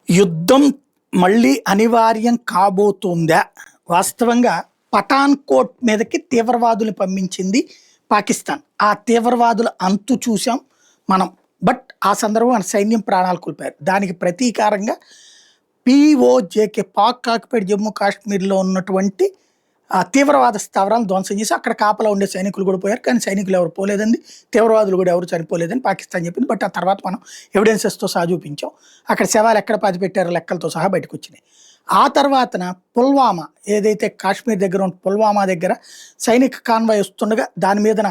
యుద్ధం మళ్ళీ అనివార్యం కాబోతుందా? వాస్తవంగా పఠాన్‌కోట్ మీదకి తీవ్రవాదుల్ని పంపించింది పాకిస్తాన్. ఆ తీవ్రవాదుల అంతు చూసాం మనం. బట్ ఆ సందర్భంలో మన సైన్యం ప్రాణాలు కోల్పోయారు. దానికి ప్రతీకారంగా పీఓజేకే పాక్ ఆక్యుపైడ్ జమ్మూ కాశ్మీర్‌లో ఉన్నటువంటి తీవ్రవాద స్థావరాలను ధ్వంసం చేసి అక్కడ కాపలా ఉండే సైనికులు కూడా పోయారు. కానీ సైనికులు ఎవరు పోలేదండి. తీవ్రవాదులు కూడా ఎవరు చనిపోలేదని పాకిస్తాన్ చెప్పింది. బట్ ఆ తర్వాత మనం ఎవిడెన్సెస్‌తో సహా చూపించాం. అక్కడ శవాలు ఎక్కడ పాతిపెట్టారో లెక్కలతో సహా బయటకొచ్చినాయి. ఆ తర్వాతన పుల్వామా ఏదైతే కాశ్మీర్ దగ్గర ఉన్న పుల్వామా దగ్గర సైనిక కాన్వాయ్ వస్తుండగా దాని మీదన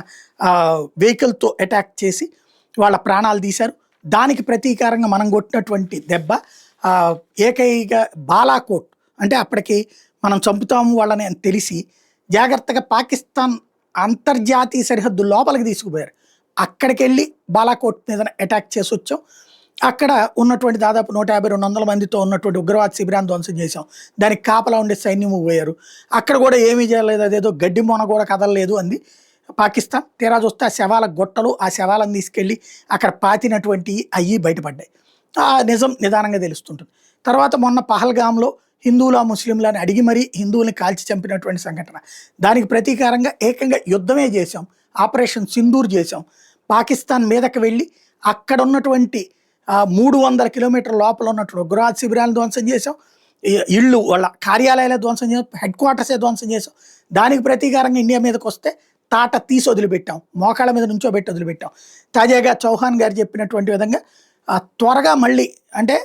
వెహికల్‌తో అటాక్ చేసి వాళ్ళ ప్రాణాలు తీశారు. దానికి ప్రతీకారంగా మనం కొట్టినటువంటి దెబ్బ ఏకైక బాలాకోట్ అంటే అప్పటికి మనం చంపుతాము వాళ్ళని అని తెలిసి జాగ్రత్తగా పాకిస్తాన్ అంతర్జాతీయ సరిహద్దు లోపలికి తీసుకుపోయారు. అక్కడికి వెళ్ళి బాలాకోట్ మీద అటాక్ చేసి వచ్చాం. అక్కడ ఉన్నటువంటి దాదాపు 150-200 మందితో ఉన్నటువంటి ఉగ్రవాద శిబిరాన్ని ధ్వంసం చేశాం. దానికి కాపలా ఉండే సైన్యము పోయారు. అక్కడ కూడా ఏమీ చేయలేదు, అదేదో గడ్డి మొన కూడా కదలలేదు అంది పాకిస్తాన్. తీరా చూస్తే ఆ శవాల గొట్టలు ఆ శవాలను తీసుకెళ్ళి అక్కడ పాతినటువంటి అయ్యి బయటపడ్డాయి. ఆ నిజం నిదానంగా తెలుస్తుంటుంది. తర్వాత మొన్న పహల్గామ్లో హిందువుల ముస్లింలని అడిగి మరీ హిందువుల్ని కాల్చి చంపినటువంటి సంఘటన. దానికి ప్రతీకారంగా ఏకంగా యుద్ధమే చేశాం. ఆపరేషన్ సింధూర్ చేశాం. పాకిస్తాన్ మీదకి వెళ్ళి అక్కడ ఉన్నటువంటి 300 కిలోమీటర్ల లోపల ఉన్నటువంటి ఉగ్రవాద శిబిరాలను ధ్వంసం చేశాం. ఇళ్ళు వాళ్ళ కార్యాలయాలే ధ్వంసం చేసాం. హెడ్ క్వార్టర్సే ధ్వంసం చేసాం. దానికి ప్రతీకారంగా ఇండియా మీదకి వస్తే తాట తీసి వదిలిపెట్టాం. మోకాళ్ళ మీద నుంచోబెట్టి వదిలిపెట్టాం. తాజాగా చౌహాన్ గారు చెప్పినటువంటి విధంగా త్వరగా మళ్ళీ అంటే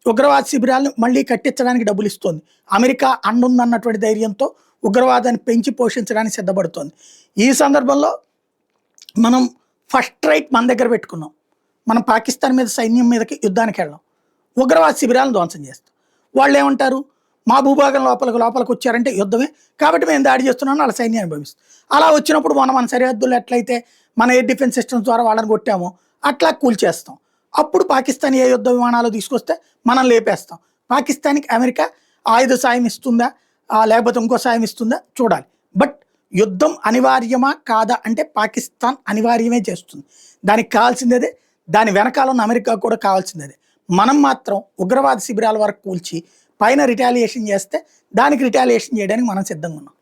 ఉగ్రవాద శిబిరాలను మళ్ళీ కట్టించడానికి డబ్బులు ఇస్తోంది. అమెరికా అండుందన్నటువంటి ధైర్యంతో ఉగ్రవాదాన్ని పెంచి పోషించడానికి సిద్ధపడుతోంది. ఈ సందర్భంలో మనం ఫస్ట్ రైట్ మన దగ్గర పెట్టుకున్నాం. మనం పాకిస్తాన్ మీద సైన్యం మీదకి యుద్ధానికి వెళ్ళాం. ఉగ్రవాద శిబిరాలను ధ్వంసం చేస్తాం. వాళ్ళు ఏమంటారు, మా భూభాగం లోపలికి వచ్చారంటే యుద్ధమే కాబట్టి మేము దాడి చేస్తున్నామని వాళ్ళ సైన్యాన్ని భావిస్తాం. అలా వచ్చినప్పుడు మన సరిహద్దులు ఎట్లయితే మన ఎయిర్ డిఫెన్స్ సిస్టమ్స్ ద్వారా వాళ్ళని కొట్టామో అట్లా కూల్చేస్తాం. అప్పుడు పాకిస్తాన్ ఏ యుద్ధ విమానాలు తీసుకొస్తే మనం లేపేస్తాం. పాకిస్తాన్కి అమెరికా ఆయుధ సాయం ఇస్తుందా లేకపోతే ఇంకో సాయం ఇస్తుందా చూడాలి. బట్ యుద్ధం అనివార్యమా కాదా అంటే పాకిస్తాన్ అనివార్యమే చేస్తుంది. దానికి కావాల్సిందే, దాని వెనకాల ఉన్న అమెరికా కూడా కావాల్సిందే. మనం మాత్రం ఉగ్రవాద శిబిరాల వరకు కూల్చి పైన రిటాలియేషన్ చేస్తే దానికి రిటాలియేషన్ చేయడానికి మనం సిద్ధంగా ఉన్నాం.